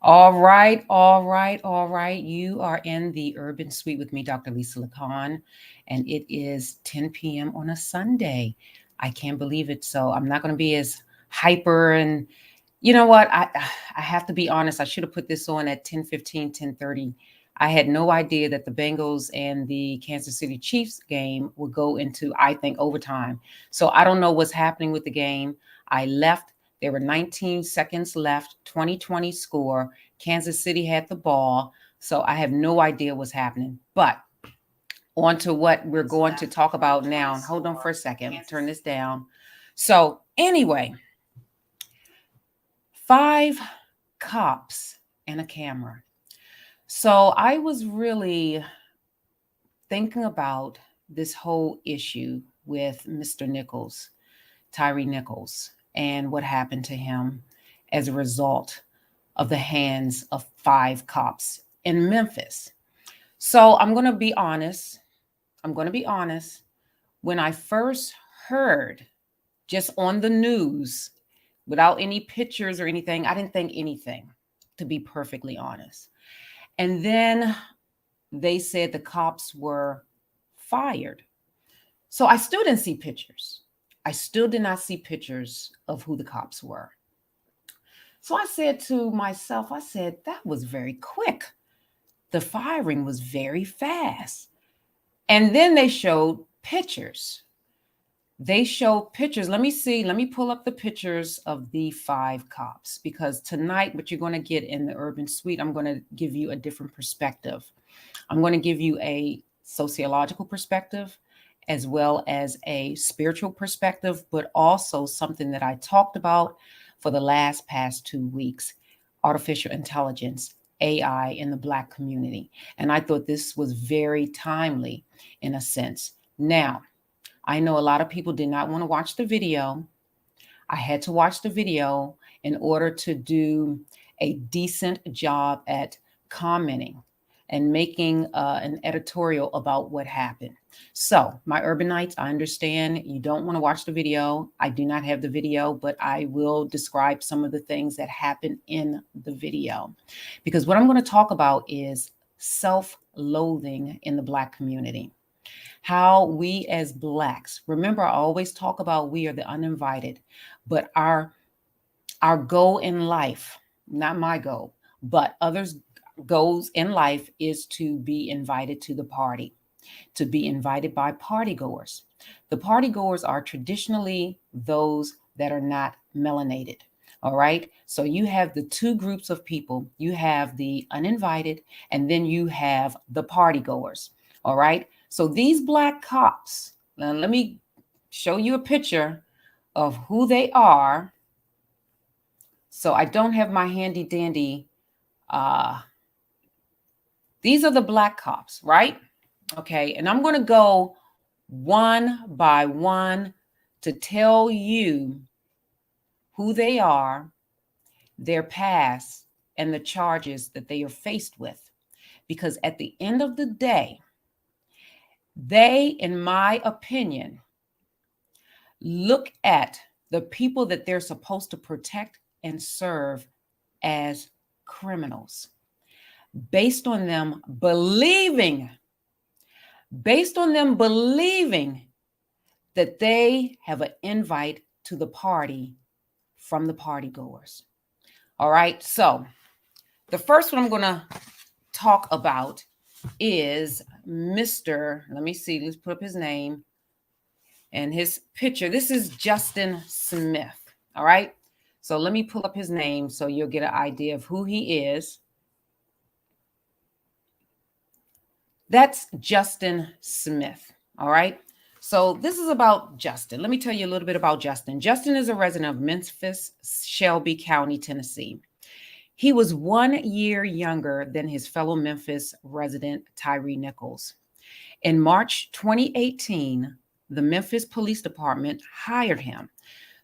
All right, all right, all right. You are in the Urban Suite with me, Dr. Lisa Lacan, and it is 10 p.m. on a Sunday. I can't believe it. So I'm not going to be as hyper and you know what? I have to be honest. I should have put this on at 10:15, 10:30. I had no idea that the Bengals and the Kansas City Chiefs game would go into, I think, overtime. So I don't know what's happening with the game. I left. There were 19 seconds left, 2020 score. Kansas City had the ball. So I have no idea what's happening. But on to what we're going to talk about now. Hold on for a second. Turn this down. So, anyway, 5 cops and a camera. So I was really thinking about this whole issue with Mr. Nichols, Tyre Nichols, and what happened to him as a result of the hands of 5 cops in Memphis. So I'm going to be honest. I'm going to be honest. When I first heard just on the news, without any pictures or anything, I didn't think anything, to be perfectly honest. And then they said the cops were fired. So I still didn't see pictures. I still did not see pictures of who the cops were. So I said to myself, I said, that was very quick. The firing was very fast. And then they showed pictures. They showed pictures. Let me see. Let me pull up the pictures of the 5 cops because tonight, what you're going to get in the Urban Suite, I'm going to give you a different perspective. I'm going to give you a sociological perspective as well as a spiritual perspective, but also something that I talked about for the past 2 weeks, artificial intelligence, AI in the Black community. And I thought this was very timely in a sense. Now, I know a lot of people did not want to watch the video. I had to watch the video in order to do a decent job at commenting and making an editorial about what happened. So, my urbanites, I understand you don't want to watch the video. I do not have the video, but I will describe some of the things that happened in the video. Because what I'm going to talk about is self loathing in the Black community. How we as Blacks, remember, I always talk about we are the uninvited, but our goal in life, not my goal, but others' goals in life is to be invited to the party, to be invited by party goers. The party goers are traditionally those that are not melanated. All right. So you have the two groups of people. You have the uninvited, and then you have the party goers. All right. So these Black cops, now let me show you a picture of who they are. So I don't have my handy dandy. Uh, these are the Black cops, right? Okay. And I'm going to go one by one to tell you who they are, their past, and the charges that they are faced with. Because at the end of the day, they, in my opinion, look at the people that they're supposed to protect and serve as criminals based on them believing that they have an invite to the party from the party goers. All right. So the first one I'm going to talk about is Mr. Let me see. Let's put up his name and his picture. This is Justin Smith. All right. So let me pull up his name so you'll get an idea of who he is. That's Justin Smith. All right. So this is about Justin. Let me tell you a little bit about Justin. Justin is a resident of Memphis, Shelby County, Tennessee. He was 1 year younger than his fellow Memphis resident, Tyre Nichols. In March 2018, the Memphis Police Department hired him.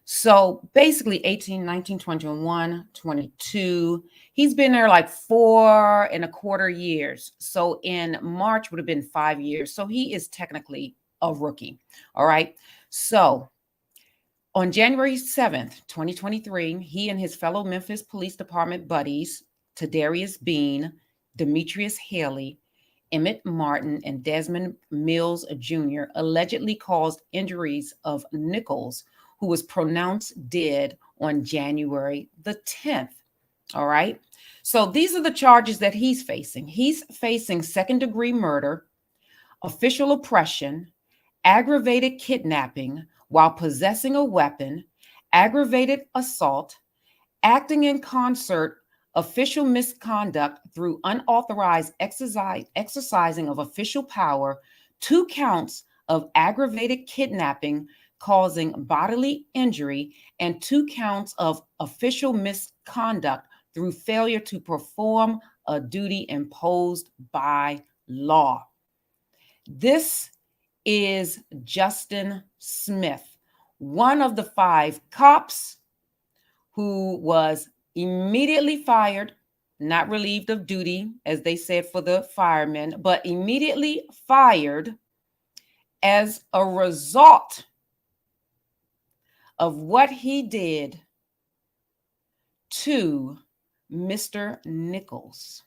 So basically 18, 19, 21, 22. He's been there like 4.25 years. So in March would have been 5 years. So he is technically a rookie. All right. So on January 7th, 2023, he and his fellow Memphis Police Department buddies, Tadarius Bean, Demetrius Haley, Emmett Martin, and Desmond Mills Jr. allegedly caused injuries of Nichols, who was pronounced dead on January the 10th. All right. So these are the charges that he's facing. He's facing second-degree murder, official oppression, aggravated kidnapping while possessing a weapon, aggravated assault, acting in concert, official misconduct through unauthorized exercising of official power, 2 counts of aggravated kidnapping causing bodily injury, and 2 counts of official misconduct through failure to perform a duty imposed by law. This is Justin Smith, one of the 5 cops who was immediately fired, not relieved of duty, as they said for the firemen, but immediately fired as a result of what he did to Mr. Nichols.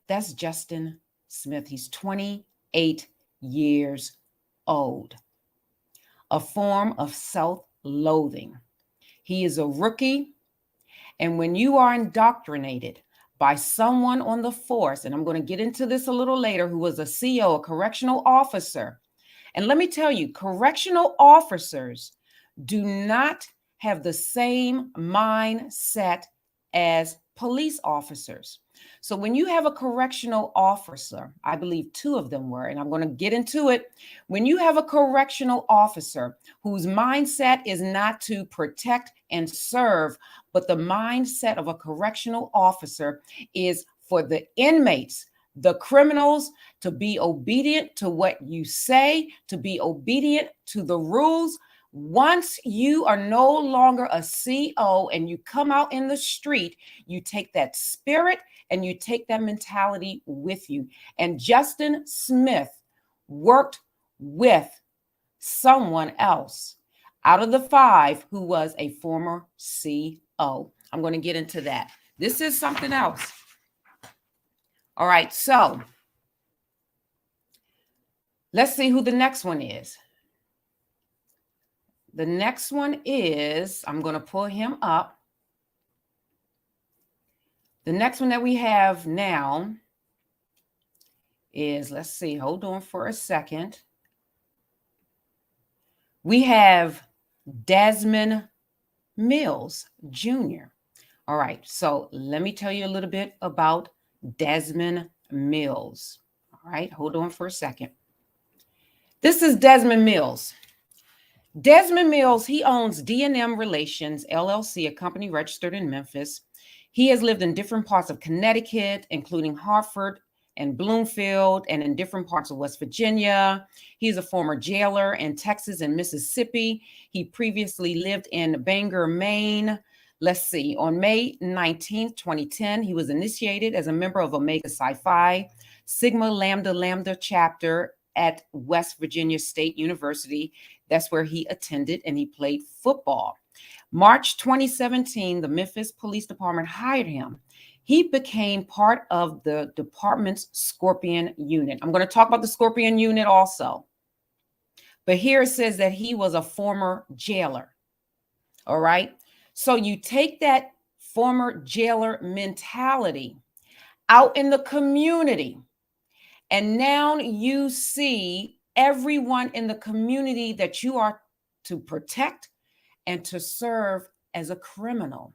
That's Justin Smith. He's 28 years old. A form of self-loathing. He is a rookie. And when you are indoctrinated by someone on the force, and I'm going to get into this a little later, who was a CO, a correctional officer. And let me tell you, correctional officers do not have the same mindset as police officers. So when you have a correctional officer, I believe 2 of them were, and I'm going to get into it. When you have a correctional officer whose mindset is not to protect and serve, but the mindset of a correctional officer is for the inmates, the criminals, to be obedient to what you say, to be obedient to the rules. Once you are no longer a CO and you come out in the street, you take that spirit and you take that mentality with you. And Justin Smith worked with someone else out of the 5 who was a former CO. I'm going to get into that. This is something else. All right, so let's see who the next one is. The next one is, I'm going to pull him up. The next one that we have now is, let's see, hold on for a second. We have Desmond Mills Jr. All right, so let me tell you a little bit about Desmond Mills. All right, hold on for a second. This is Desmond Mills. Desmond Mills, he owns D&M Relations, LLC, a company registered in Memphis. He has lived in different parts of Connecticut, including Hartford and Bloomfield, and in different parts of West Virginia. He is a former jailer in Texas and Mississippi. He previously lived in Bangor, Maine. Let's see, on May 19th, 2010, he was initiated as a member of Omega Psi Phi Sigma Lambda Lambda chapter at West Virginia State University. That's where he attended and he played football. March 2017, the Memphis Police Department hired him. He became part of the department's Scorpion unit. I'm going to talk about the Scorpion unit also. But here it says that he was a former jailer. All right. So you take that former jailer mentality out in the community, and now you see everyone in the community that you are to protect and to serve as a criminal.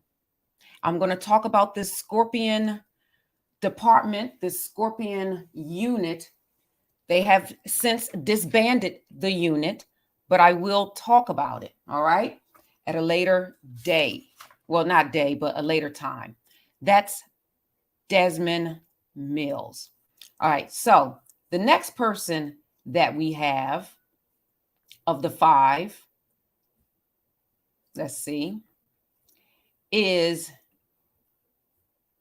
I'm going to talk about this Scorpion department, this Scorpion unit. They have since disbanded the unit, but I will talk about it, all right, at a later day. Well, not day, but a later time. That's Desmond Mills. All right, so the next person that we have of the 5, let's see, is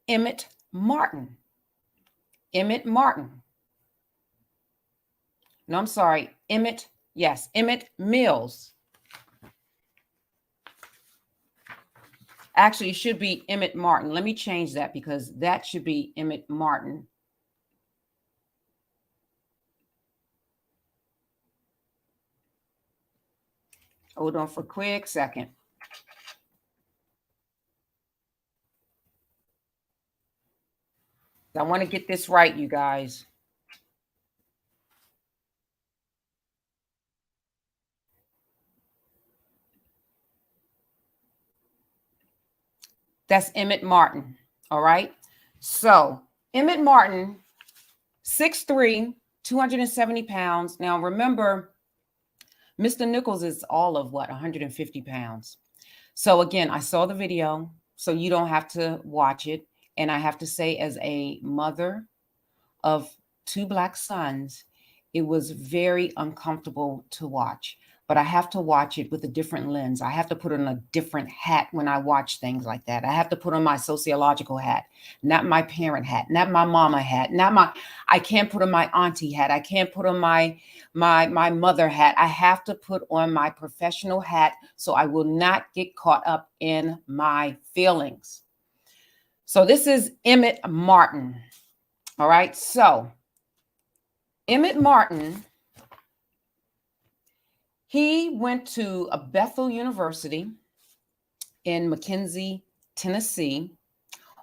Emmett Martin. Emmett Martin. No, I'm sorry. Emmett Mills. Actually, it should be Emmett Martin. Let me change that because that should be Emmett Martin. Hold on for a quick second. I want to get this right, you guys. That's Emmett Martin. All right. So Emmett Martin, 6'3", 270 pounds. Now remember, Mr. Nichols is all of what, 150 pounds. So again, I saw the video, so you don't have to watch it. And I have to say, as a mother of 2 Black sons, it was very uncomfortable to watch. But I have to watch it with a different lens. I have to put on a different hat when I watch things like that. I have to put on my sociological hat, not my parent hat, not my mama hat, I can't put on my auntie hat. I can't put on my mother hat. I have to put on my professional hat so I will not get caught up in my feelings. So this is Emmett Martin. All right. So Emmett Martin, he went to a Bethel University in McKenzie, Tennessee.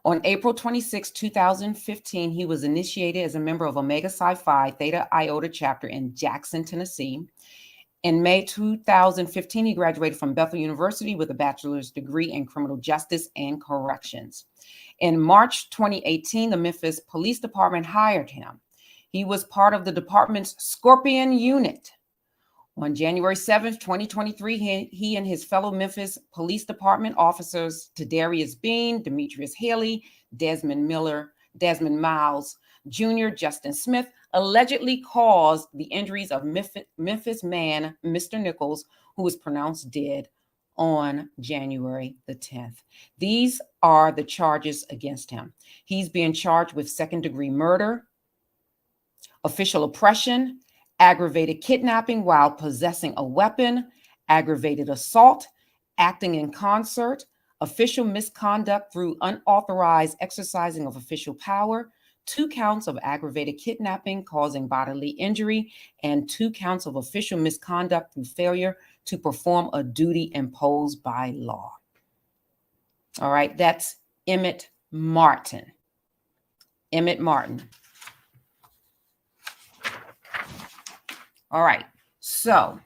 On April 26, 2015, he was initiated as a member of Omega Psi Phi Theta Iota chapter in Jackson, Tennessee. In May 2015, he graduated from Bethel University with a bachelor's degree in criminal justice and corrections. In March 2018, the Memphis Police Department hired him. He was part of the department's Scorpion unit. On January 7th, 2023, he and his fellow Memphis Police Department officers, Tadarius Bean, Demetrius Haley, Desmond Miles Jr., Justin Smith, allegedly caused the injuries of Memphis man, Mr. Nichols, who was pronounced dead on January the 10th. These are the charges against him. He's being charged with second-degree murder, official oppression, aggravated kidnapping while possessing a weapon, aggravated assault, acting in concert, official misconduct through unauthorized exercising of official power, 2 counts of aggravated kidnapping causing bodily injury, and 2 counts of official misconduct through failure to perform a duty imposed by law. All right, that's Emmett Martin. Emmett Martin. All right, so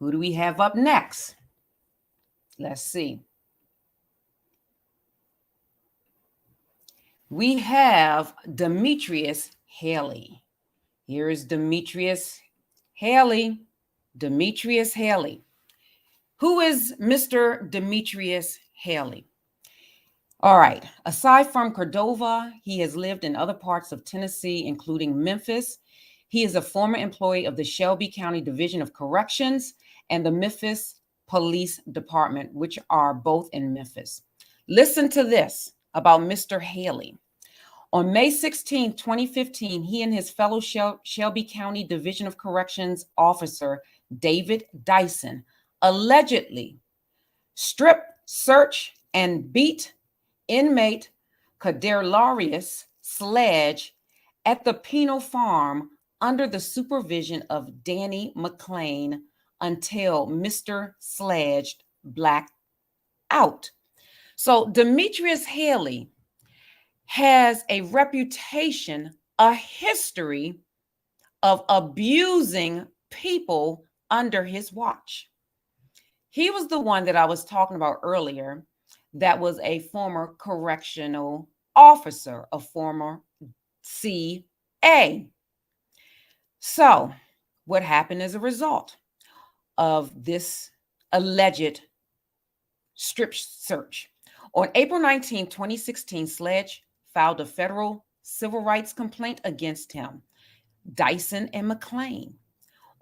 who do we have up next? Let's see. We have Demetrius Haley. Here is Demetrius Haley. Demetrius Haley. Who is Mr. Demetrius Haley? All right. Aside from Cordova, he has lived in other parts of Tennessee, including Memphis. He is a former employee of the Shelby County Division of Corrections and the Memphis Police Department, which are both in Memphis. Listen to this about Mr. Haley. On May 16, 2015, he and his fellow Shelby County Division of Corrections officer, David Dyson, allegedly strip, search, and beat inmate Caderlarius Sledge at the penal farm under the supervision of Danny McLean until Mr. Sledge blacked out. So Demetrius Haley has a reputation, a history of abusing people under his watch. He was the one that I was talking about earlier that was a former correctional officer, a former CA. So what happened as a result of this alleged strip search? On April 19, 2016, Sledge filed a federal civil rights complaint against him, Dyson and McLean.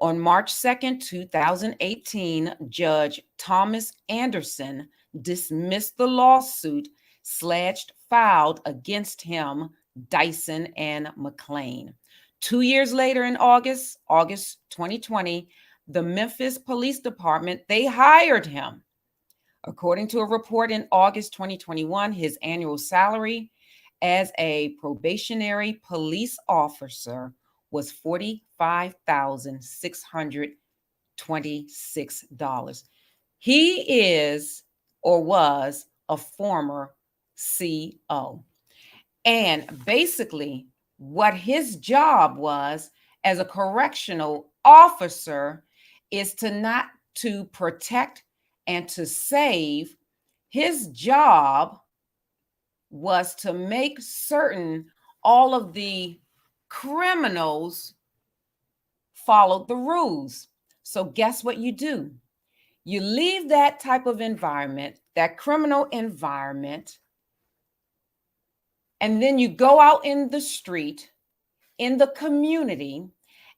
On March 2nd, 2018, Judge Thomas Anderson dismissed the lawsuit Sledge filed against him, Dyson and McLean. 2 years later, in August 2020, the Memphis Police Department, they hired him According to a report in August 2021, his annual salary as a probationary police officer was $45,626. He is or was a former CO. And basically, what his job was as a correctional officer is not to protect and to save. His job was to make certain all of the criminals followed the rules. So guess what you do? You leave that type of environment, that criminal environment, and then you go out in the street, in the community,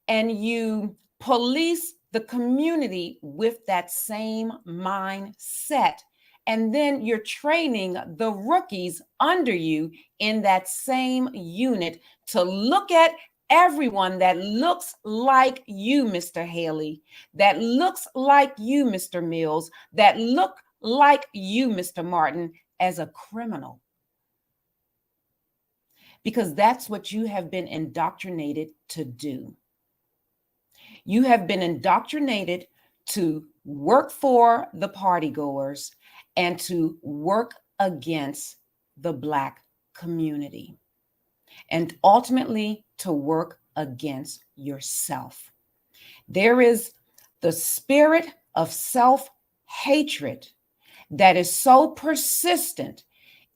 and you police the community with that same mindset. And then you're training the rookies under you in that same unit to look at everyone that looks like you, Mr. Haley, that looks like you, Mr. Mills, that look like you, Mr. Martin, as a criminal. Because that's what you have been indoctrinated to do. You have been indoctrinated to work for the partygoers and to work against the Black community, and ultimately to work against yourself. There is the spirit of self-hatred that is so persistent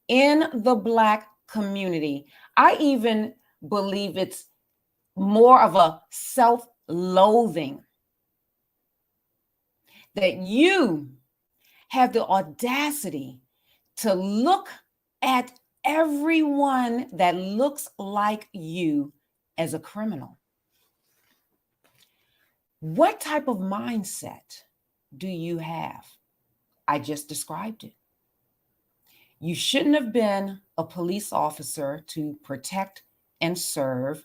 in the Black community. I even believe it's more of a self-loathing, that you have the audacity to look at everyone that looks like you as a criminal. What type of mindset do you have? I just described it. You shouldn't have been a police officer to protect and serve.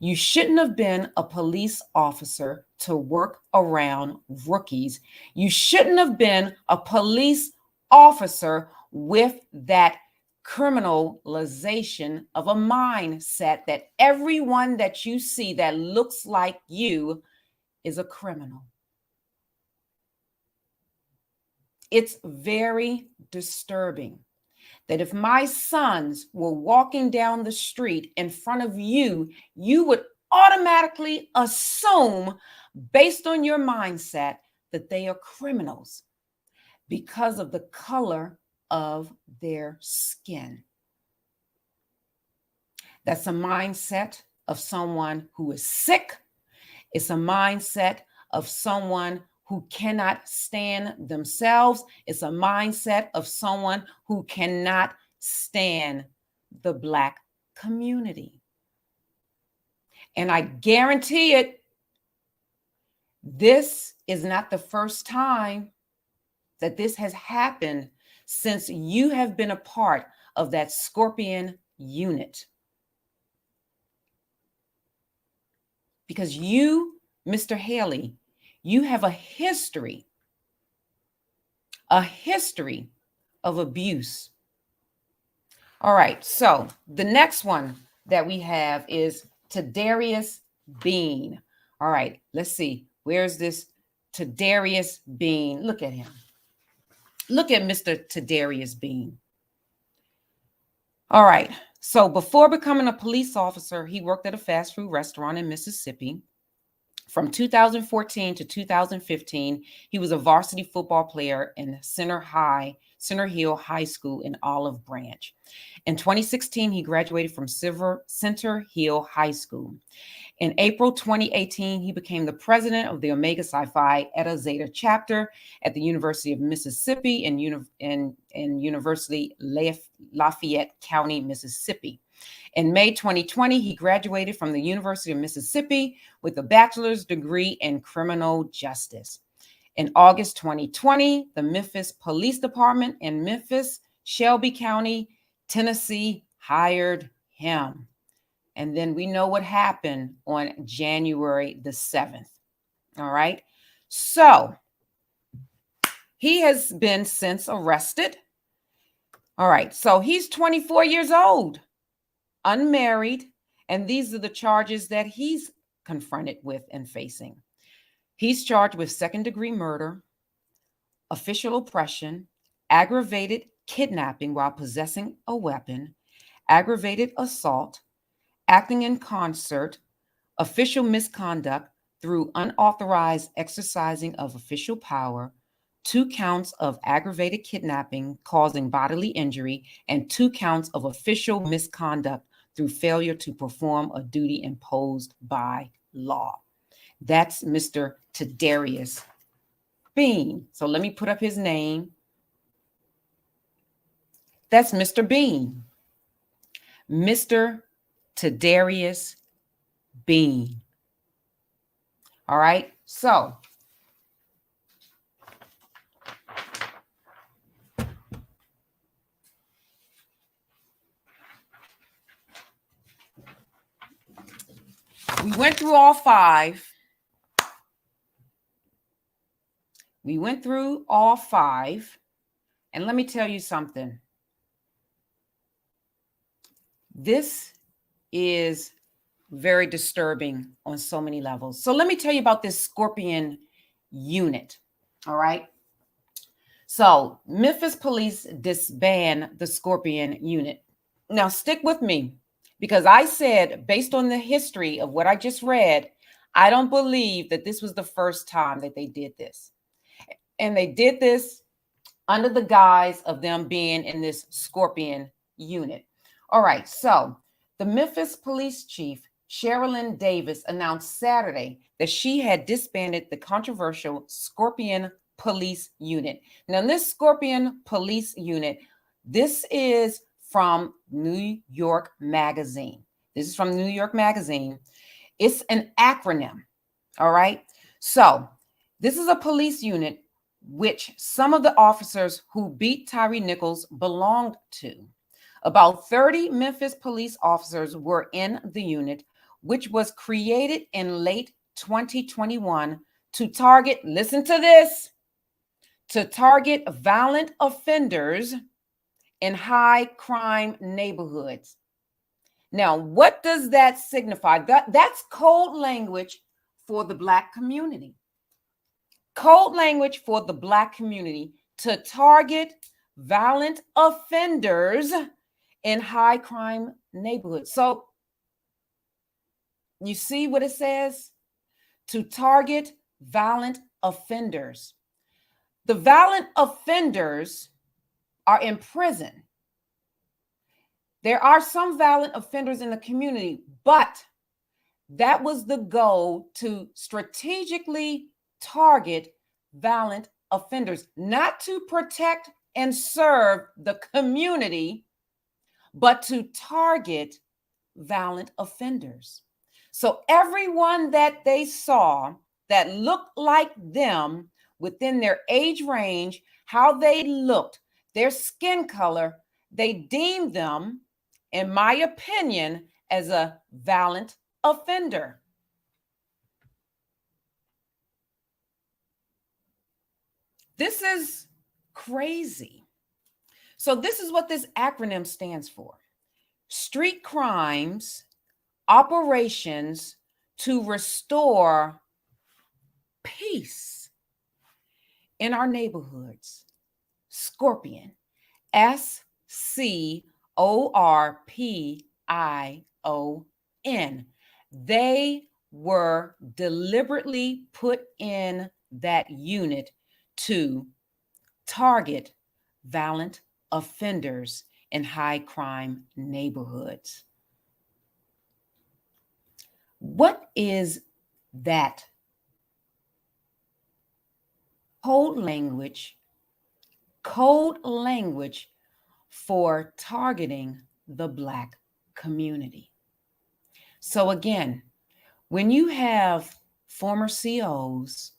You shouldn't have been a police officer to work around rookies. You shouldn't have been a police officer with that criminalization of a mindset that everyone that you see that looks like you is a criminal. It's very disturbing that if my sons were walking down the street in front of you, you would automatically assume, based on your mindset, that they are criminals because of the color of their skin. That's a mindset of someone who is sick. It's a mindset of someone who cannot stand themselves. It's a mindset of someone who cannot stand the Black community. And I guarantee it, this is not the first time that this has happened since you have been a part of that Scorpion unit. Because you, Mr. Haley, you have a history of abuse. All right, so the next one that we have is Tadarius Bean. All right, let's see. Where's this Tadarius Bean? Look at him. Look at Mr. Tadarius Bean. All right, so before becoming a police officer, he worked at a fast food restaurant in Mississippi. From 2014 to 2015, he was a varsity football player in Center Hill High School in Olive Branch. In 2016, he graduated from Center Hill High School. In April 2018, he became the president of the Omega Psi Phi Eta Zeta chapter at the University of Mississippi in University Lafayette County, Mississippi. In May 2020, he graduated from the University of Mississippi with a bachelor's degree in criminal justice. In August 2020, the Memphis Police Department in Memphis, Shelby County, Tennessee, hired him. And then we know what happened on January the 7th. All right. So He has been since arrested. All right, so he's 24 years old, unmarried, and these are the charges that he's confronted with and facing. He's charged with second-degree murder, official oppression, aggravated kidnapping while possessing a weapon, aggravated assault, acting in concert, official misconduct through unauthorized exercising of official power, 2 counts of aggravated kidnapping causing bodily injury, and 2 counts of official misconduct through failure to perform a duty imposed by law. That's Mr. Tadarius Bean. So let me put up his name. That's Mr. Bean. Mr. Tadarius Bean. All right. So we went through all 5. We went through all 5. And let me tell you something. This is very disturbing on so many levels. So let me tell you about this Scorpion unit. All right. So Memphis Police disband the Scorpion unit. Now stick with me, because I said, based on the history of what I just read, I don't believe that this was the first time that they did this. And they did this under the guise of them being in this Scorpion unit. All right, so the Memphis Police Chief, Sherilyn Davis, announced Saturday that she had disbanded the controversial Scorpion Police Unit. Now, this Scorpion Police Unit, this is from New York Magazine. This is from New York Magazine. It's an acronym, all right? So this is a police unit which some of the officers who beat Tyre Nichols belonged to. About 30 Memphis police officers were in the unit, which was created in late 2021 to target, listen to this, to target violent offenders in high crime neighborhoods. Now, what does that signify? That's code language for the Black community. Code language for the Black community to target violent offenders in high crime neighborhoods. So you see what it says? To target violent offenders. The violent offenders are in prison. There are some violent offenders in the community, but that was the goal, to strategically target violent offenders, not to protect and serve the community, but to target violent offenders. So everyone that they saw that looked like them within their age range, how they looked, their skin color, they deemed them, in my opinion, as a violent offender. This is crazy. So this is what this acronym stands for: Street Crimes Operations to Restore Peace in Our Neighborhoods. Scorpion. SCORPION. They were deliberately put in that unit to target violent offenders in high crime neighborhoods. What is that? Code language for targeting the Black community. So again, when you have former COs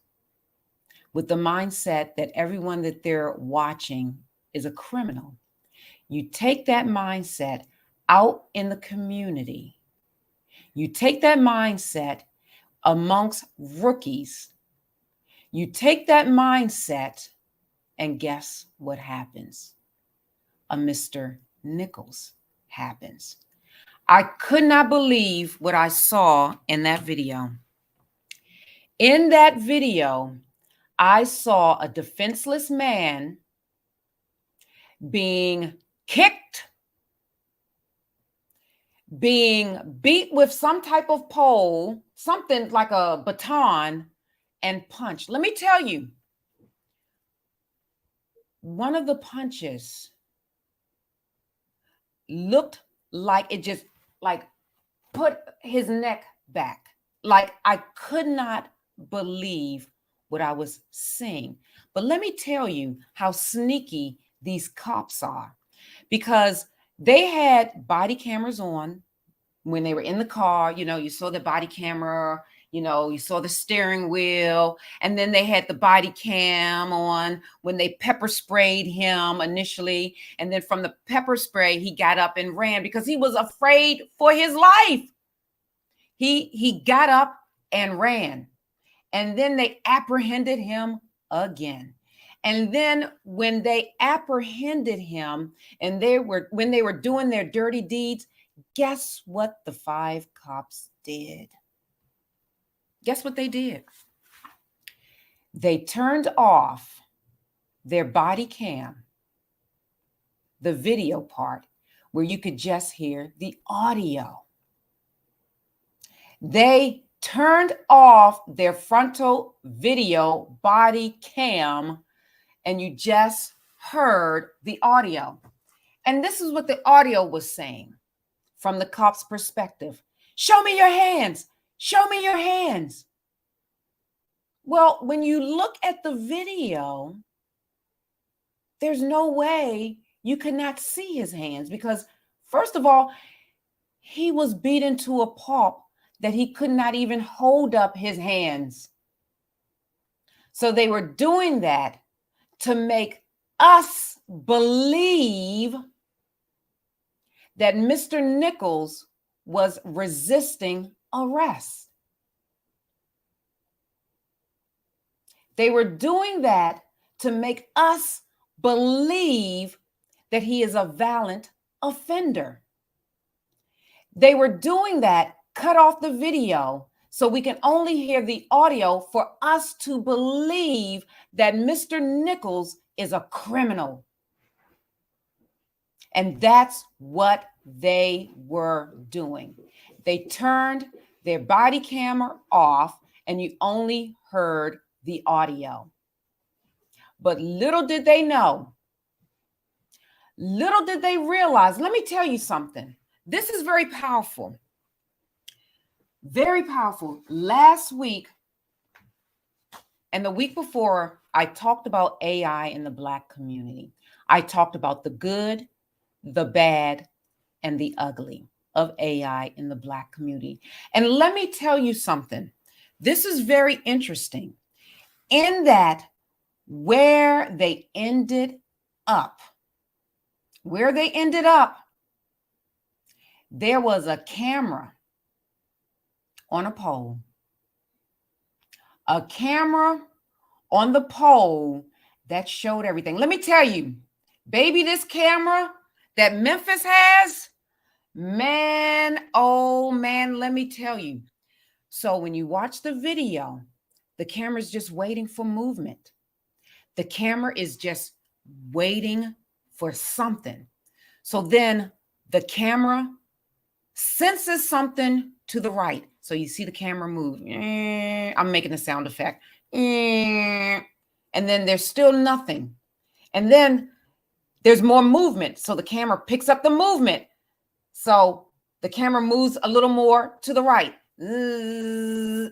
with the mindset that everyone that they're watching is a criminal, you take that mindset out in the community. You take that mindset amongst rookies. You take that mindset And guess what happens? A Mr. Nichols happens. I could not believe what I saw in that video. In that video, I saw a defenseless man being kicked, being beat with some type of pole, something like a baton, and punched. Let me tell you, one of the punches looked like it just like put his neck back. Like I could not believe what I was seeing. But let me tell you how sneaky these cops are, because they had body cameras on when they were in the car. You know, you saw the body camera, you know, you saw the steering wheel, and then they had the body cam on when they pepper sprayed him initially. And then from the pepper spray, he got up and ran because he was afraid for his life. He got up and ran. And then they apprehended him again. And then when they apprehended him and when they were doing their dirty deeds, guess what the 5 cops did? Guess what they did? They turned off their body cam, the video part, where you could just hear the audio. They turned off their frontal video body cam, and you just heard the audio. And this is what the audio was saying from the cop's perspective. Show me your hands. Show me your hands. Well, when you look at the video, there's no way you could not see his hands, because first of all, he was beaten to a pulp that he could not even hold up his hands. So they were doing that to make us believe that Mr. Nichols was resisting arrest. They were doing that to make us believe that he is a violent offender. They were doing that, cut off the video so we can only hear the audio for us to believe that Mr. Nichols is a criminal. And that's what they were doing. They turned their body camera off and you only heard the audio. But little did they know, little did they realize, let me tell you something. This is very powerful. Very powerful. Last week and the week before, I talked about AI in the Black community. I talked about the good, the bad, and the ugly of AI in the Black community. And let me tell you something. This is very interesting in that where they ended up, there was a camera on a pole. A camera on the pole that showed everything. Let me tell you, baby, this camera that Memphis has, man, oh man, let me tell you. So when you watch the video, the camera's just waiting for movement. The camera is just waiting for something. So then the camera senses something to the right. So you see the camera move. I'm making a sound effect. And then there's still nothing. And then there's more movement. So the camera picks up the movement. So the camera moves a little more to the right. The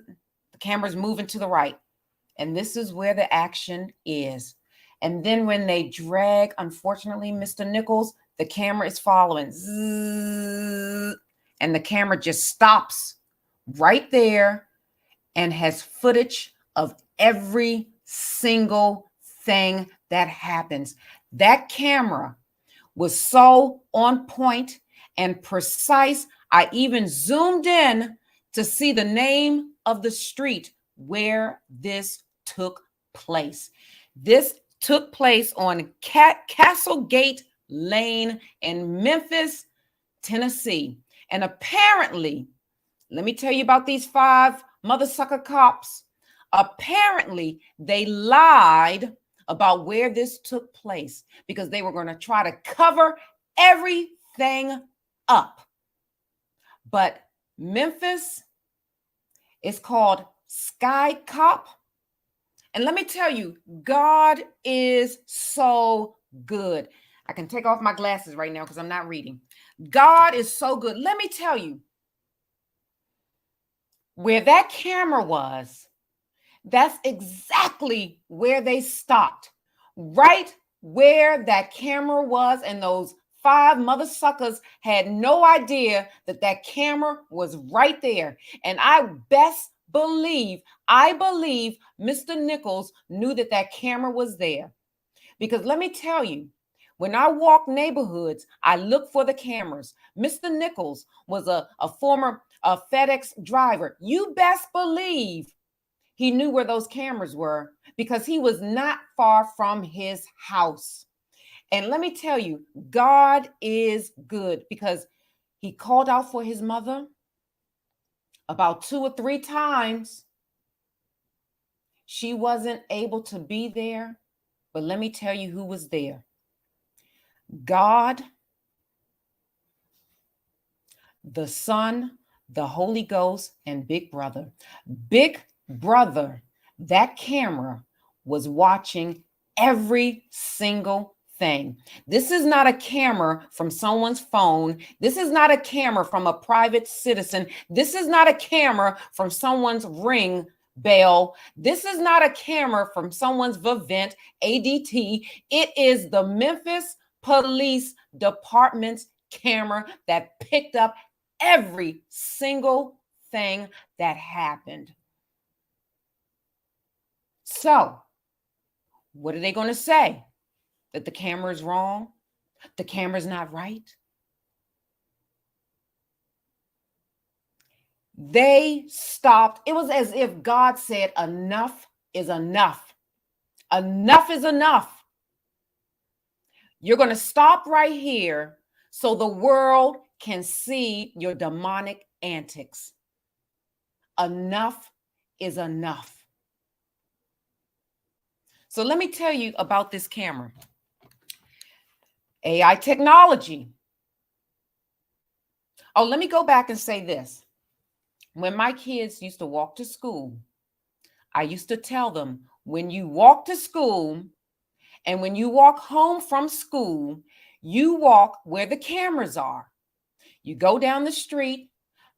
camera's moving to the right. And this is where the action is. And then when they drag, unfortunately, Mr. Nichols, the camera is following. And the camera just stops right there and has footage of every single thing that happens. That camera was so on point and precise. I even zoomed in to see the name of the street where this took place. This took place on Castlegate Lane in Memphis, Tennessee. And apparently, let me tell you about these 5 mother sucker cops. Apparently, they lied about where this took place because they were going to try to cover everything up. But Memphis is called SkyCop. And let me tell you, God is so good. I can take off my glasses right now because I'm not reading. God is so good. Let me tell you, where that camera was, that's exactly where they stopped. Right where that camera was, and those 5 mother suckers had no idea that that camera was right there. And I believe Mr. Nichols knew that that camera was there. Because let me tell you, when I walk neighborhoods, I look for the cameras. Mr. Nichols was a former FedEx driver. You best believe he knew where those cameras were because he was not far from his house. And let me tell you, God is good because he called out for his mother about 2 or 3 times. She wasn't able to be there, but let me tell you who was there. God, the Son, the Holy Ghost, and Big Brother. Big Brother, that camera was watching every single thing. This is not a camera from someone's phone. This is not a camera from a private citizen. This is not a camera from someone's Ring bell. This is not a camera from someone's Vivint ADT. It is the Memphis Police Department's camera that picked up every single thing that happened. So, what are they going to say? That the camera is wrong? The camera's not right? They stopped. It was as if God said, enough is enough. Enough is enough. You're going to stop right here so the world can see your demonic antics. Enough is enough. So let me tell you about this camera. AI technology. Oh, let me go back and say this. When my kids used to walk to school, I used to tell them, when you walk to school and when you walk home from school, you walk where the cameras are. You go down the street,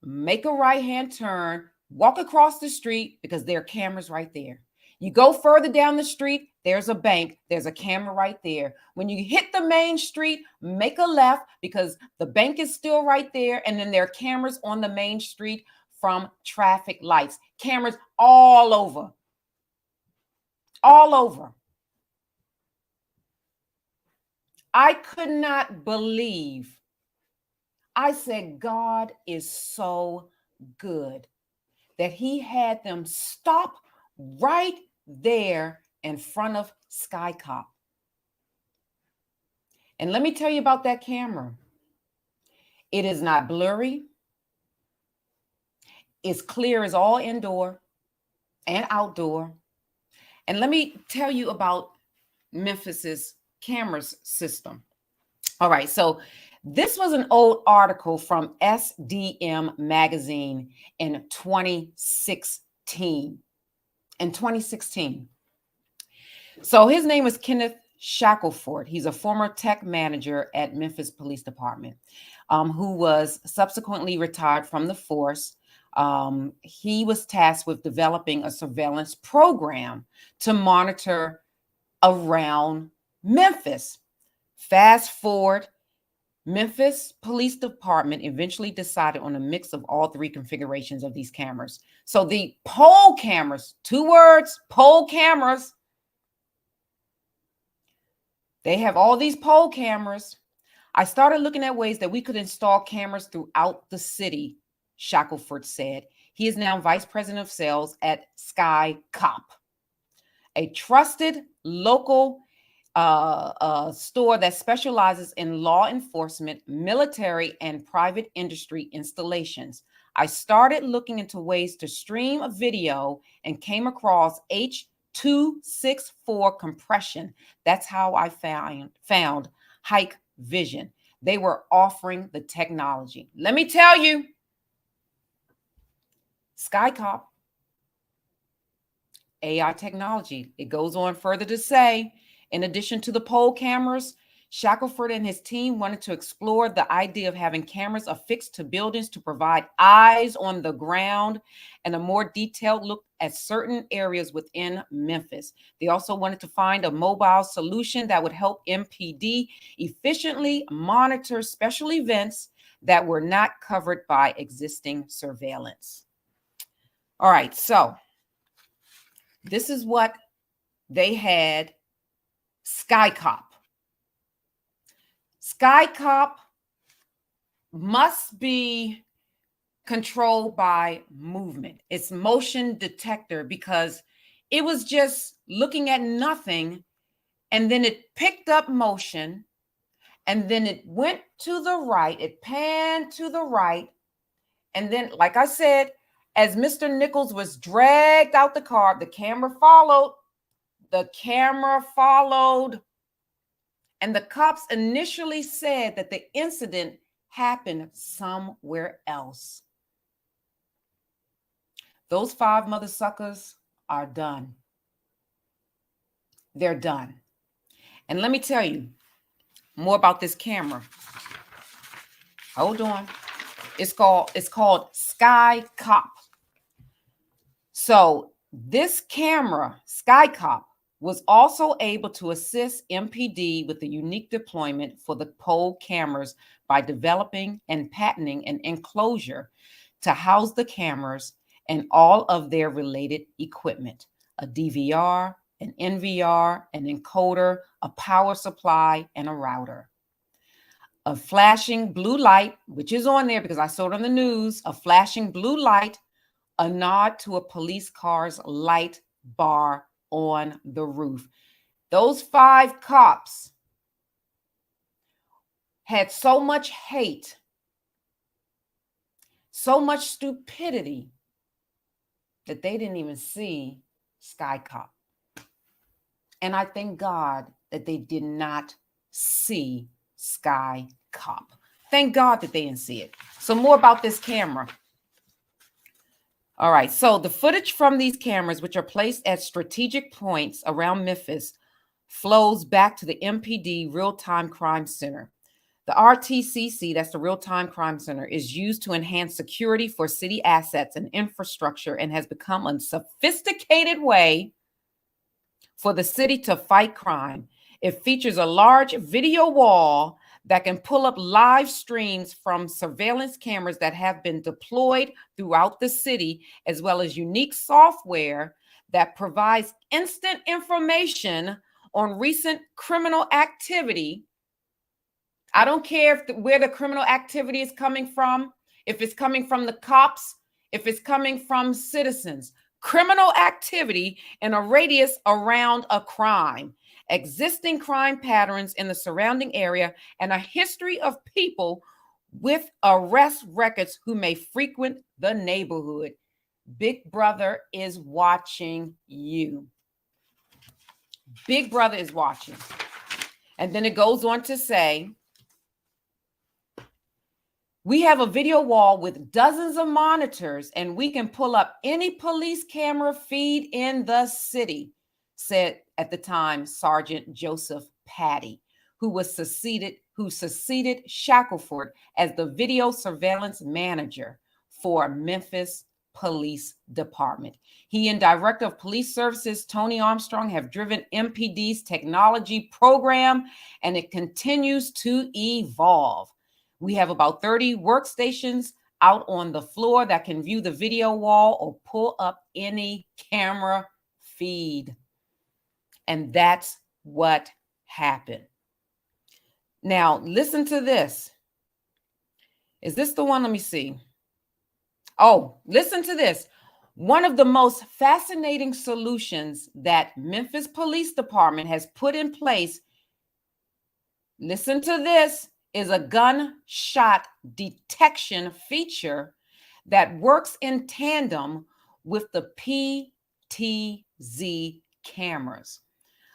make a right-hand turn, walk across the street because there are cameras right there. You go further down the street, there's a bank, there's a camera right there. When you hit the main street, make a left because the bank is still right there. And then there are cameras on the main street from traffic lights. Cameras all over. All over. I could not believe. I said, God is so good that he had them stop right there in front of SkyCop. And let me tell you about that camera. It is not blurry. It's clear as all indoor and outdoor. And let me tell you about Memphis's cameras system. All right, so this was an old article from SDM magazine in 2016. In 2016. So his name is Kenneth Shackelford. He's a former tech manager at Memphis Police Department, who was subsequently retired from the force. He was tasked with developing a surveillance program to monitor around Memphis. Fast forward, Memphis Police Department eventually decided on a mix of all 3 configurations of these cameras. So the pole cameras, 2 words, pole cameras. They have all these pole cameras. I started looking at ways that we could install cameras throughout the city, Shackelford said. He is now vice president of sales at SkyCop, a trusted local a store that specializes in law enforcement, military, and private industry installations. I started looking into ways to stream a video and came across H.264 compression. That's how I found Hike Vision. They were offering the technology. Let me tell you, SkyCop, AI technology. It goes on further to say, in addition to the pole cameras, Shackelford and his team wanted to explore the idea of having cameras affixed to buildings to provide eyes on the ground and a more detailed look at certain areas within Memphis. They also wanted to find a mobile solution that would help MPD efficiently monitor special events that were not covered by existing surveillance. All right, so this is what they had. SkyCop. SkyCop must be controlled by movement. It's motion detector, because it was just looking at nothing, and then it picked up motion, and then it went to the right, it panned to the right, and then, like I said, as Mr. Nichols was dragged out the car, the camera followed. The camera followed. And the cops initially said that the incident happened somewhere else. Those 5 mother suckers are done. They're done. And let me tell you more about this camera. Hold on. It's called SkyCop. So this camera, SkyCop, was also able to assist MPD with the unique deployment for the pole cameras by developing and patenting an enclosure to house the cameras and all of their related equipment: a DVR, an NVR, an encoder, a power supply, and a router. A flashing blue light, which is on there because I saw it on the news, a flashing blue light, a nod to a police car's light bar on the roof. Those 5 cops had so much hate, so much stupidity, that they didn't even see SkyCop. And I thank God that they did not see SkyCop. Thank God that they didn't see it. So more about this camera. All right, so the footage from these cameras, which are placed at strategic points around Memphis, flows back to the MPD Real-Time Crime Center. The RTCC, that's the Real-Time Crime Center, is used to enhance security for city assets and infrastructure and has become a sophisticated way for the city to fight crime. It features a large video wall that can pull up live streams from surveillance cameras that have been deployed throughout the city, as well as unique software that provides instant information on recent criminal activity. I don't care where the criminal activity is coming from, if it's coming from the cops, if it's coming from citizens. Criminal activity in a radius around a crime, existing crime patterns in the surrounding area, and a history of people with arrest records who may frequent the neighborhood. Big Brother is watching you. Big Brother is watching. And then it goes on to say, we have a video wall with dozens of monitors, and we can pull up any police camera feed in the city, said at the time Sergeant Joseph Patty, who succeeded Shackelford as the video surveillance manager for Memphis Police Department. He and Director of Police Services Tony Armstrong have driven MPD's technology program, and it continues to evolve. We have about 30 workstations out on the floor that can view the video wall or pull up any camera feed. And that's what happened. Now, listen to this. Is this the one? Let me see. Oh, listen to this. One of the most fascinating solutions that Memphis Police Department has put in place, listen to this, is a gunshot detection feature that works in tandem with the PTZ cameras.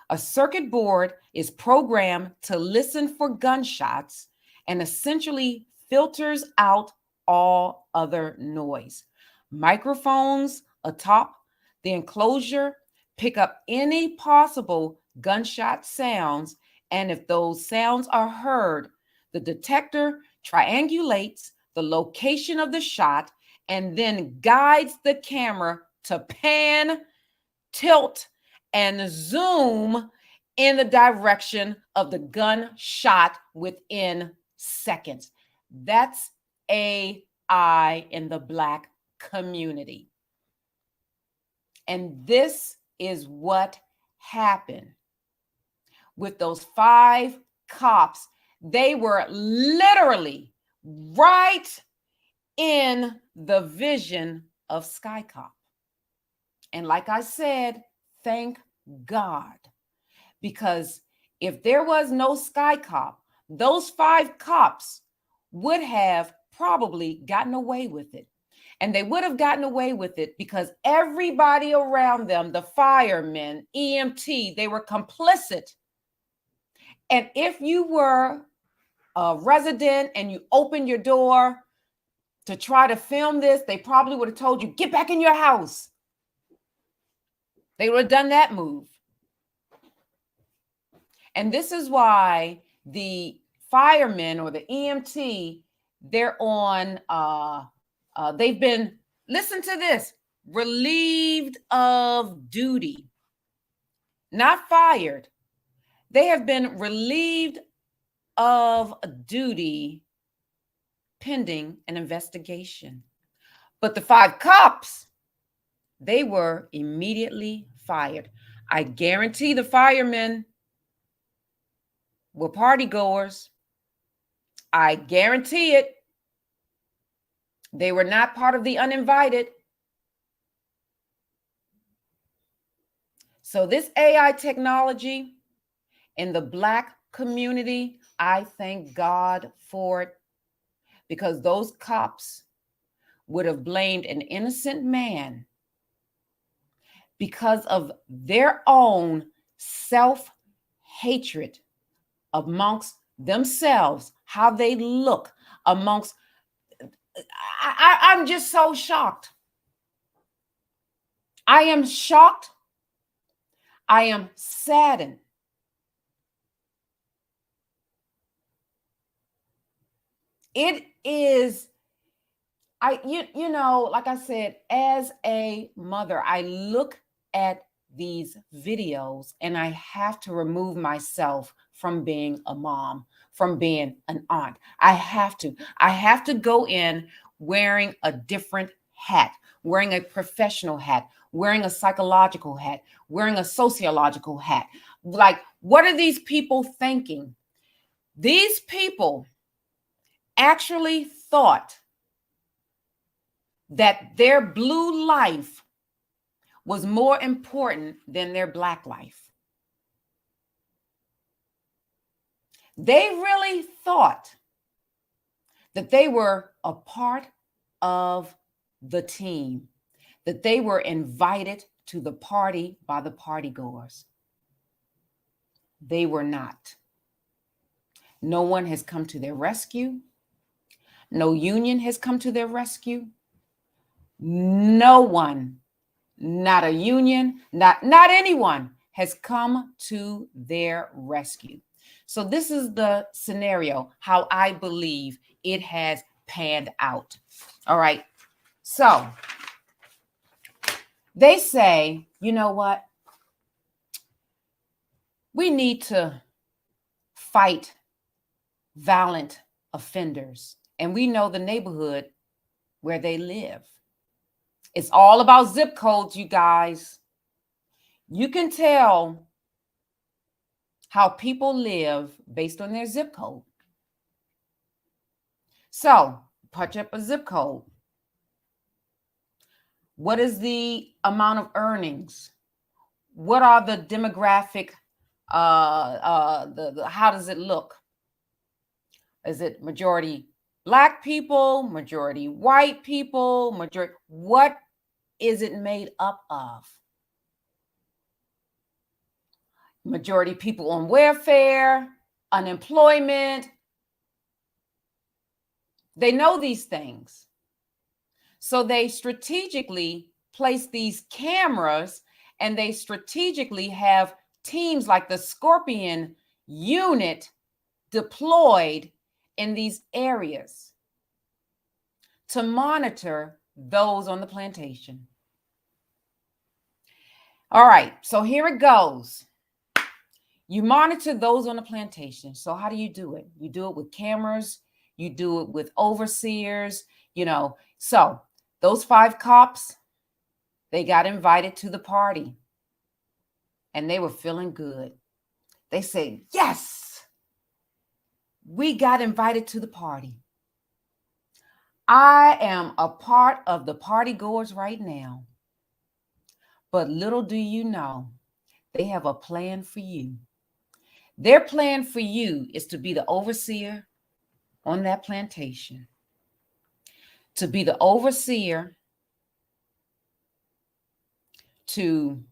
A circuit board is programmed to listen for gunshots and essentially filters out all other noise. Microphones atop the enclosure pick up any possible gunshot sounds, and if those sounds are heard, the detector triangulates the location of the shot and then guides the camera to pan, tilt, and zoom in the direction of the gunshot within seconds. That's AI in the Black community. And this is what happened with those 5 cops. They were literally right in the vision of SkyCop. And like I said, thank God, because if there was no SkyCop, those 5 cops would have probably gotten away with it. And they would have gotten away with it because everybody around them, the firemen, EMT, they were complicit. And if you were a resident and you opened your door to try to film this, they probably would have told you, get back in your house. They would have done that move. And this is why the firemen or the EMT, they're on, they've been, listen to this, relieved of duty, not fired. They have been relieved of duty pending an investigation. But the 5 cops, they were immediately fired. I guarantee the firemen were party goers. I guarantee it. They were not part of the uninvited. So this AI technology in the Black community, I thank God for it, because those cops would have blamed an innocent man because of their own self-hatred amongst themselves, how they look amongst. I'm just so shocked. I am shocked. I am saddened. It is, you know, like I said, as a mother, I look at these videos and I have to remove myself from being a mom, from being an aunt. I have to go in wearing a different hat, wearing a professional hat, wearing a psychological hat, wearing a sociological hat. Like, what are these people thinking? These people actually thought that their blue life was more important than their Black life. They really thought that they were a part of the team, that they were invited to the party by the partygoers. They were not. No one has come to their rescue. No union has come to their rescue. No one, not a union, not anyone has come to their rescue. So this is the scenario, how I believe it has panned out. All right. So they say, you know what? We need to fight violent offenders. And we know the neighborhood where they live. It's all about zip codes, you guys. You can tell how people live based on their zip code. So, punch up a zip code. What is the amount of earnings? What are the demographic, how does it look? Is it majority Black people, majority white people, majority, what is it made up of? Majority people on welfare, unemployment. They know these things. So they strategically place these cameras, and they strategically have teams like the Scorpion unit deployed in these areas to monitor those on the plantation. All right, so here it goes. You monitor those on the plantation. So how do you do it? You do it with cameras, you do it with overseers, So those 5 cops, they got invited to the party and they were feeling good. They said, yes, we got invited to the party. I am a part of the party goers right now. But little do you know, they have a plan for you. Their plan for you is to be the overseer on that plantation, to be the overseer, to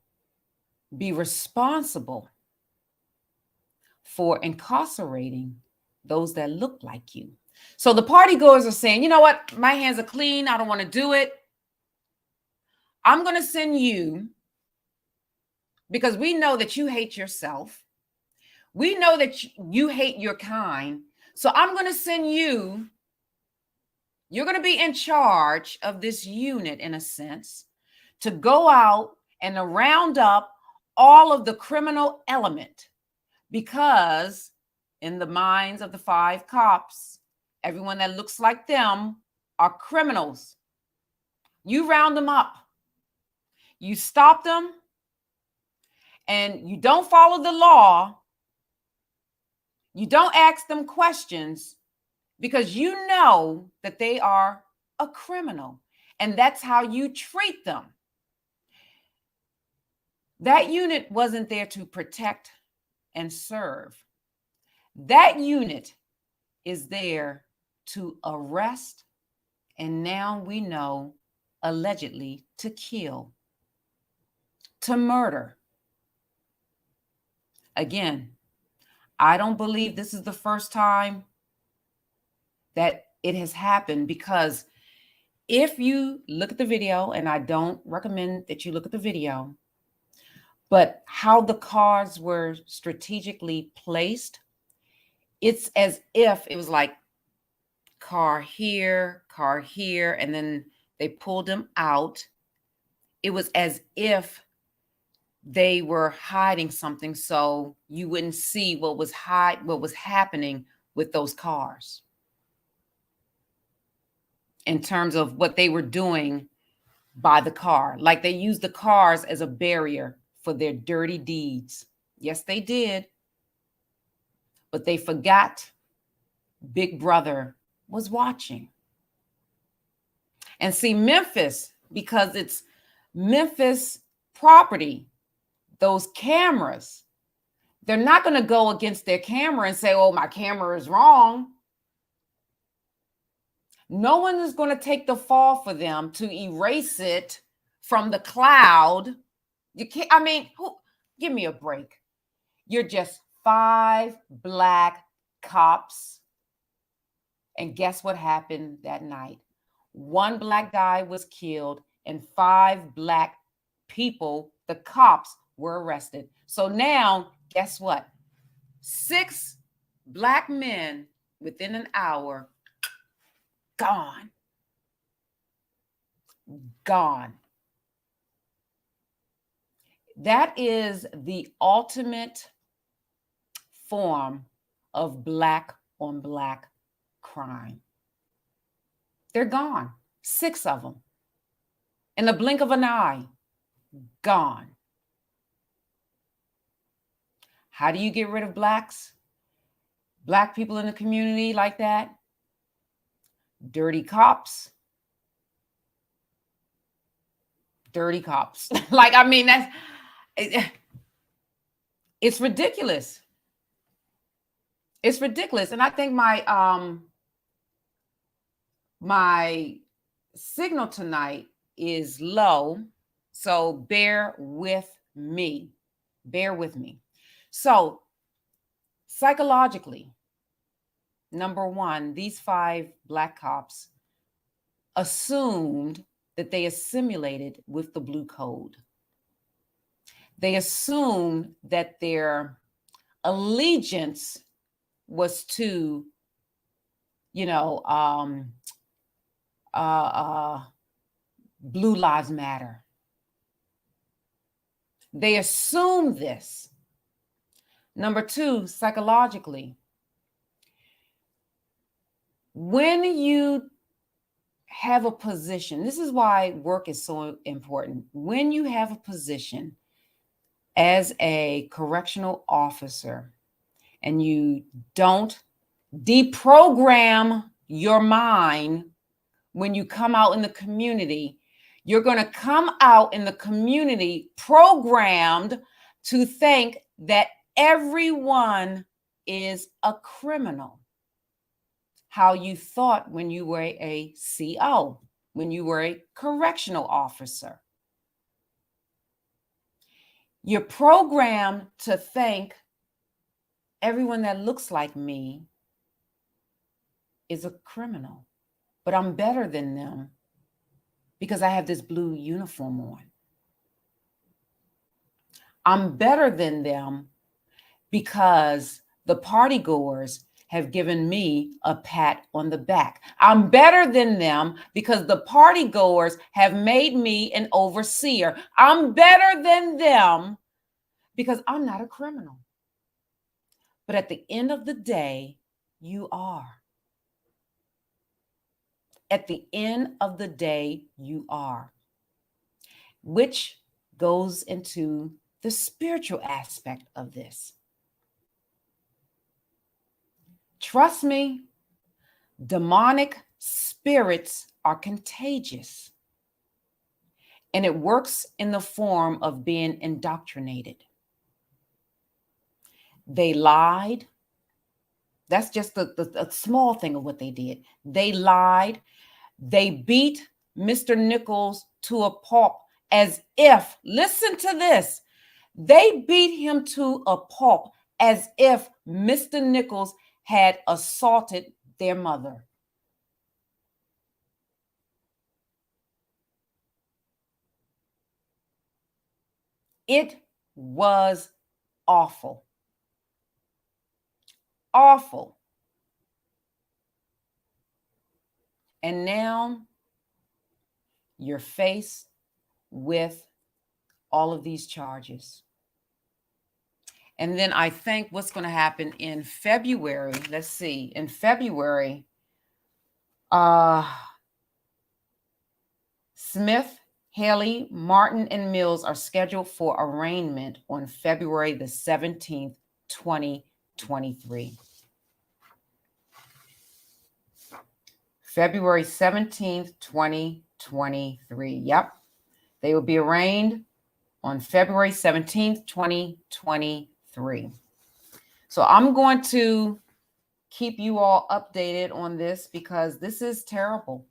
be responsible for incarcerating those that look like you. So the party goers are saying, you know what? My hands are clean. I don't want to do it. I'm going to send you, because we know that you hate yourself. We know that you hate your kind. So I'm going to send you. You're going to be in charge of this unit, in a sense, to go out and to round up all of the criminal element, because in the minds of the 5 cops, everyone that looks like them are criminals. You round them up. You stop them, and you don't follow the law. You don't ask them questions, because you know that they are a criminal, and that's how you treat them. That unit wasn't there to protect and serve. That unit is there to arrest, and now we know, allegedly, to kill, to murder. Again, I don't believe this is the first time that it has happened, because if you look at the video, and I don't recommend that you look at the video, but how the cars were strategically placed, it's as if it was like car here, and then they pulled them out. It was as if they were hiding something, so you wouldn't see what was happening with those cars, in terms of what they were doing by the car. Like, they used the cars as a barrier for their dirty deeds. Yes, they did. But they forgot Big Brother was watching. And see, Memphis, because it's Memphis property, those cameras, they're not going to go against their camera and say, oh, my camera is wrong. No one is going to take the fall for them to erase it from the cloud. You can't, give me a break. You're just 5 Black cops. And guess what happened that night? 1 Black guy was killed, and 5 Black people, the cops, were arrested. So now, guess what? 6 Black men within an hour, gone. Gone. That is the ultimate form of Black on Black crime. They're gone. 6 of them. In the blink of an eye, gone. How do you get rid of Blacks? Black people in the community like that? Dirty cops. dirty cops. Like, I mean, it's ridiculous. It's ridiculous. And I think my signal tonight is low, so bear with me. Bear with me. So, psychologically, number one, these 5 Black cops assumed that they assimilated with the blue code. They assumed that their allegiance was to, you know, Blue Lives Matter. They assume this. Number two, psychologically, when you have a position, this is why work is so important. When you have a position as a correctional officer and you don't deprogram your mind when you come out in the community, you're going to come out in the community programmed to think that everyone is a criminal. How you thought when you were a CO, when you were a correctional officer. You're programmed to think everyone that looks like me is a criminal, but I'm better than them because I have this blue uniform on. I'm better than them because the party goers have given me a pat on the back. I'm better than them because the party goers have made me an overseer. I'm better than them because I'm not a criminal. But at the end of the day, you are. At the end of the day, you are. Which goes into the spiritual aspect of this. Trust me, demonic spirits are contagious. And it works in the form of being indoctrinated. They lied. That's just the small thing of what they did. They lied. They beat Mr. Nichols to a pulp as if, listen to this, they beat him to a pulp as if Mr. Nichols had assaulted their mother. It was awful. Awful. And now you're faced with all of these charges. And then I think what's going to happen in February, let's see, in February, Smith, Haley, Martin, and Mills are scheduled for arraignment on February the 17th, 2023. February 17th, 2023. Yep. They will be arraigned on February 17th, 2023. So I'm going to keep you all updated on this because this is terrible.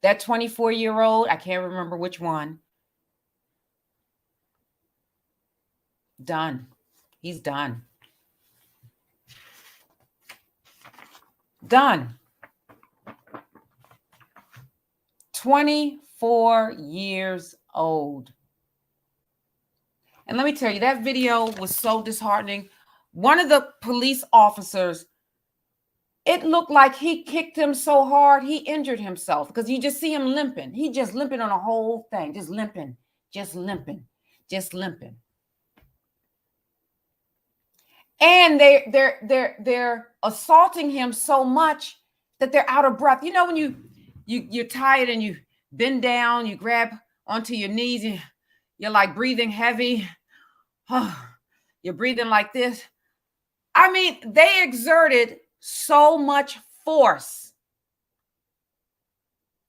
That 24-year-old, I can't remember which one, done. He's done. Done. 24 years old. And let me tell you, that video was so disheartening. One of the police officers, it looked like he kicked him so hard, he injured himself because you just see him limping. He just limping on the whole thing, just limping, just limping, just limping. And they're assaulting him so much that they're out of breath. You know, when you're tired and you bend down, you grab onto your knees, and you're like breathing heavy. You're breathing like this. I mean, they exerted so much force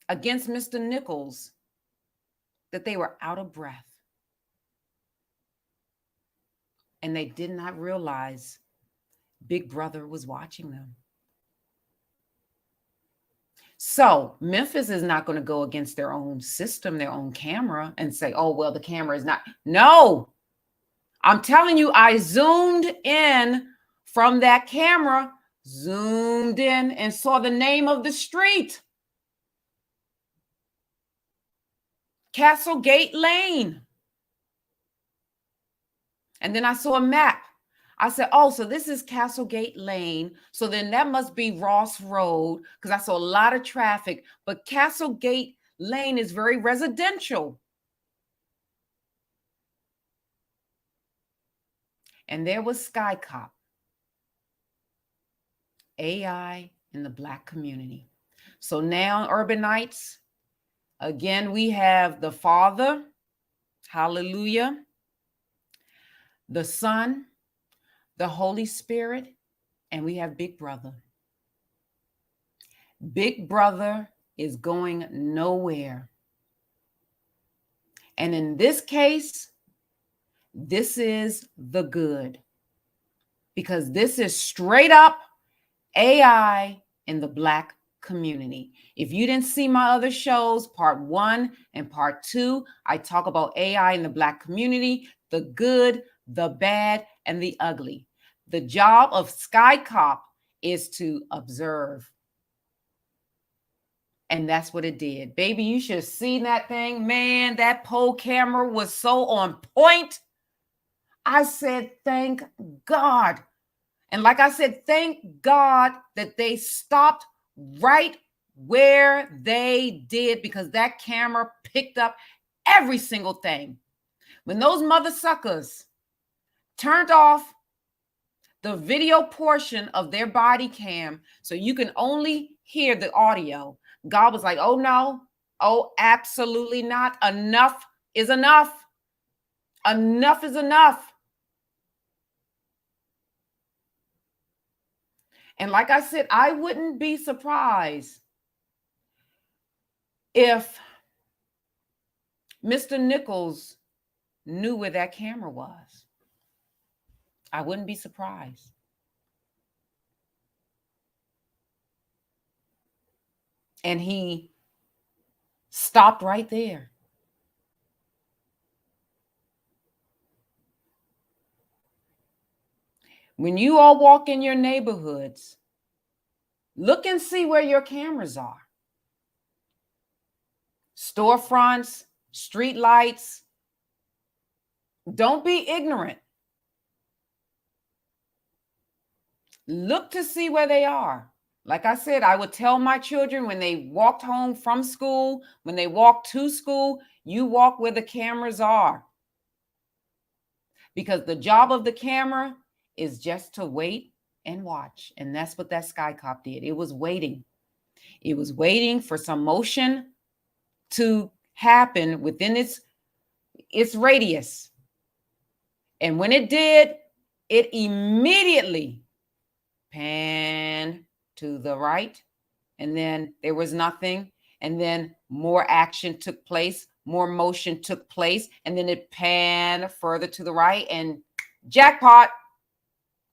against Mr. Nichols that they were out of breath. And they did not realize Big Brother was watching them. So Memphis is not going to go against their own system, their own camera, and say, oh, well, the camera is not. No, I'm telling you, I zoomed in from that camera, zoomed in and saw the name of the street. Castlegate Lane. And then I saw a map. I said, oh, so this is Castlegate Lane. So then that must be Ross Road, because I saw a lot of traffic. But Castlegate Lane is very residential. And there was SkyCop, AI in the Black community. So now, Urbanites, again, we have the Father, hallelujah, the Son, the Holy Spirit, and we have Big Brother. Big Brother is going nowhere. And in this case, this is the good, because this is straight up AI in the Black community. If you didn't see my other shows, part 1 and part 2, I talk about AI in the Black community, the good, the bad, and the ugly. The job of SkyCop is to observe. And that's what it did. Baby, you should have seen that thing. Man, that pole camera was so on point. I said, thank God. And like I said, thank God that they stopped right where they did, because that camera picked up every single thing. When those mother suckers turned off the video portion of their body cam so you can only hear the audio, God was like, oh no, oh, absolutely not. Enough is enough. Enough is enough. And like I said, I wouldn't be surprised if Mr. Nichols knew where that camera was. I wouldn't be surprised. And he stopped right there. When you all walk in your neighborhoods, look and see where your cameras are. Storefronts, street lights. Don't be ignorant. Look to see where they are. Like I said, I would tell my children when they walked home from school, when they walked to school, you walk where the cameras are. Because the job of the camera is just to wait and watch. And that's what that SkyCop did. It was waiting. It was waiting for some motion to happen within its radius. And when it did, it immediately panned to the right. And then there was nothing. And then more action took place. More motion took place. And then it panned further to the right. And jackpot,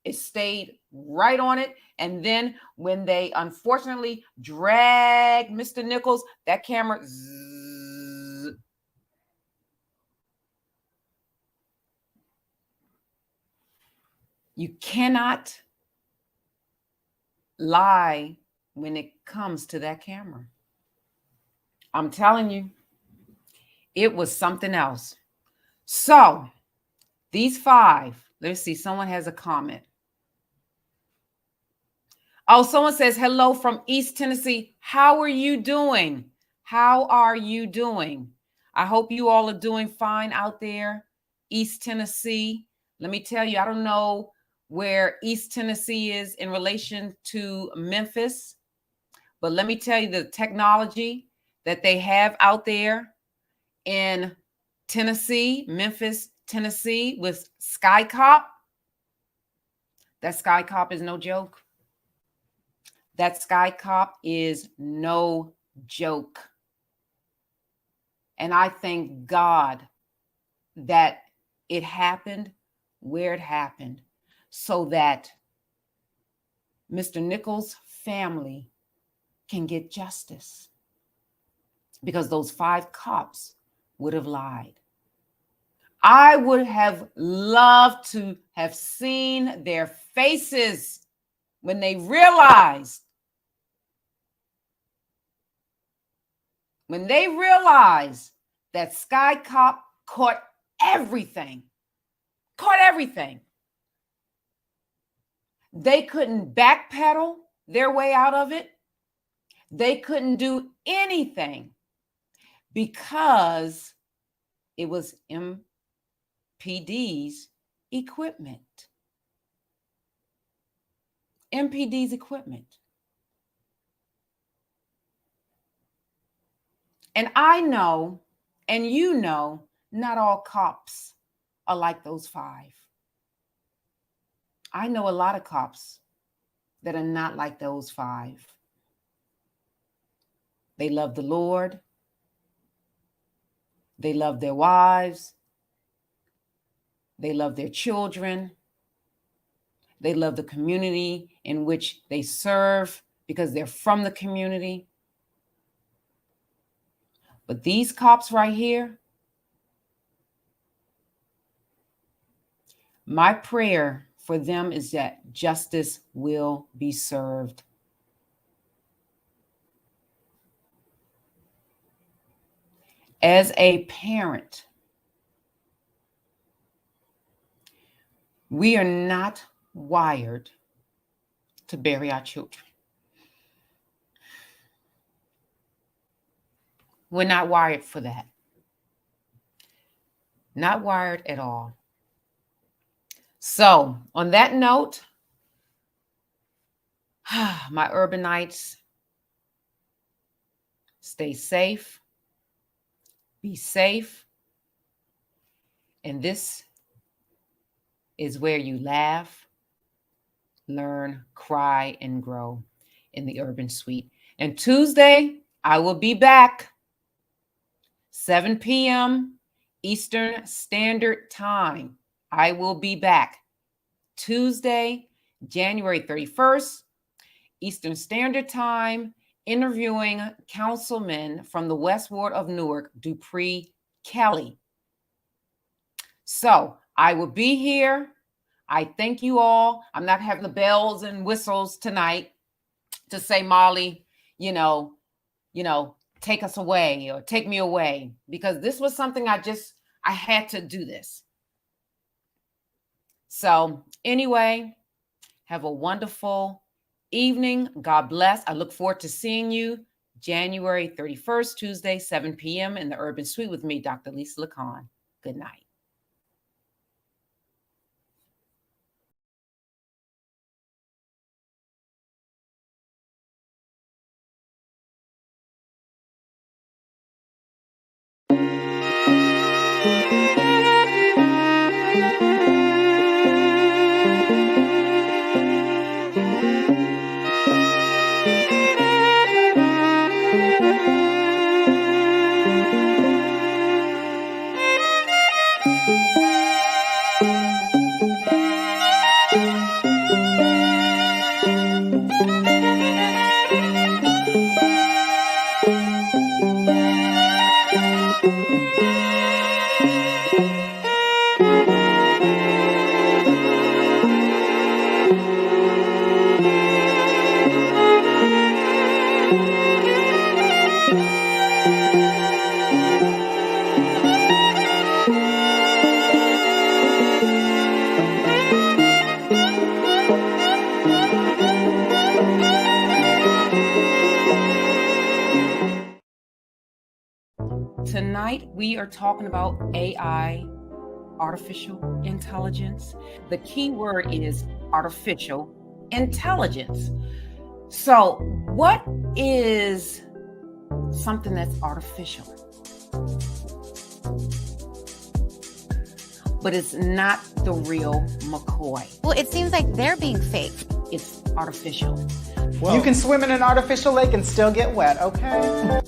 it stayed right on it. And then when they unfortunately dragged Mr. Nichols, that camera, zzz. You cannot lie when it comes to that camera. I'm telling you, it was something else. So these 5, let's see, someone has a comment. Oh, someone says, hello from East Tennessee. How are you doing? How are you doing? I hope you all are doing fine out there, East Tennessee. Let me tell you, I don't know where East Tennessee is in relation to Memphis, but let me tell you the technology that they have out there in Tennessee, Memphis, Tennessee, with SkyCop. That SkyCop is no joke. That SkyCop is no joke. And I thank God that it happened where it happened so that Mr. Nichols' family can get justice, because those 5 cops would have lied. I would have loved to have seen their faces when they realized that SkyCop caught everything. They couldn't backpedal their way out of it. They couldn't do anything because it was MPD's equipment. MPD's equipment. And I know, and you know, not all cops are like those 5. I know a lot of cops that are not like those 5. They love the Lord. They love their wives. They love their children. They love the community in which they serve because they're from the community. But these cops right here, my prayer for them is that justice will be served. As a parent, we are not wired to bury our children. We're not wired for that. Not wired at all. So, on that note, my urbanites, stay safe, be safe, and this is where you laugh, learn, cry, and grow in the Urban Suite. And Tuesday, I will be back, 7 p.m. Eastern Standard Time. I will be back Tuesday, January 31st, Eastern Standard Time, interviewing Councilman from the West Ward of Newark, Dupree Kelly. So I will be here. I thank you all. I'm not having the bells and whistles tonight to say, Molly, take us away or take me away, because this was something I had to do this. So anyway, have a wonderful evening. God bless. I look forward to seeing you January 31st, Tuesday, 7 p.m. in the Urban Suite with me, Dr. Lisa Lacan. Good night. Tonight, we are talking about AI, artificial intelligence. The key word is artificial intelligence. So, what is something that's artificial? But it's not the real McCoy. Well, it seems like they're being fake. It's artificial. Whoa. You can swim in an artificial lake and still get wet, okay?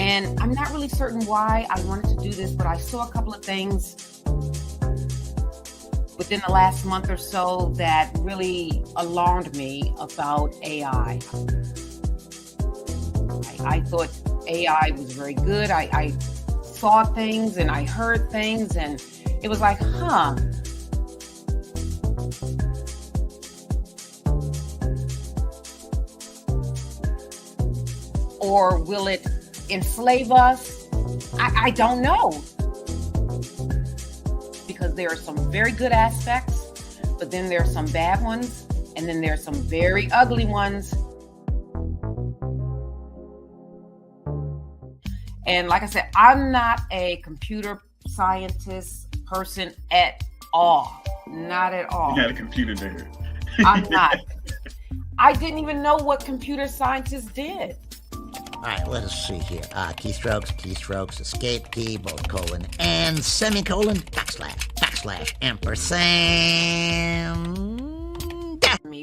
And I'm not really certain why I wanted to do this, but I saw a couple of things within the last month or so that really alarmed me about AI. I thought AI was very good. I saw things and I heard things, and it was like, huh. Or will it enslave us? I don't know. Because there are some very good aspects, but then there are some bad ones, and then there are some very ugly ones. And like I said, I'm not a computer scientist person at all. Not at all. You got a computer there. I'm not. I didn't even know what computer scientists did. All right, let us see here. Keystrokes, escape key, both colon and semicolon, backslash, ampersand.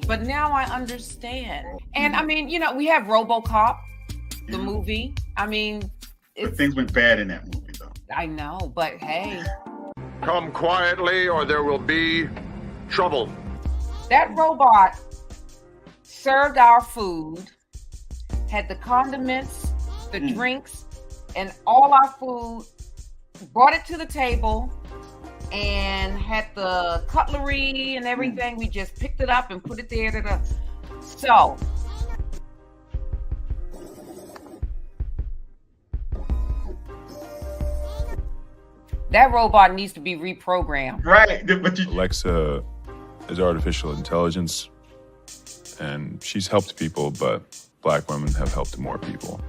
But now I understand. And I mean, we have RoboCop, the movie. I mean, but things went bad in that movie, though. I know, but hey. Come quietly or there will be trouble. That robot served our food, had the condiments, the drinks, and all our food, brought it to the table, and had the cutlery and everything. We just picked it up and put it there. So, that robot needs to be reprogrammed. Right. But Alexa is artificial intelligence, and she's helped people, but Black women have helped more people.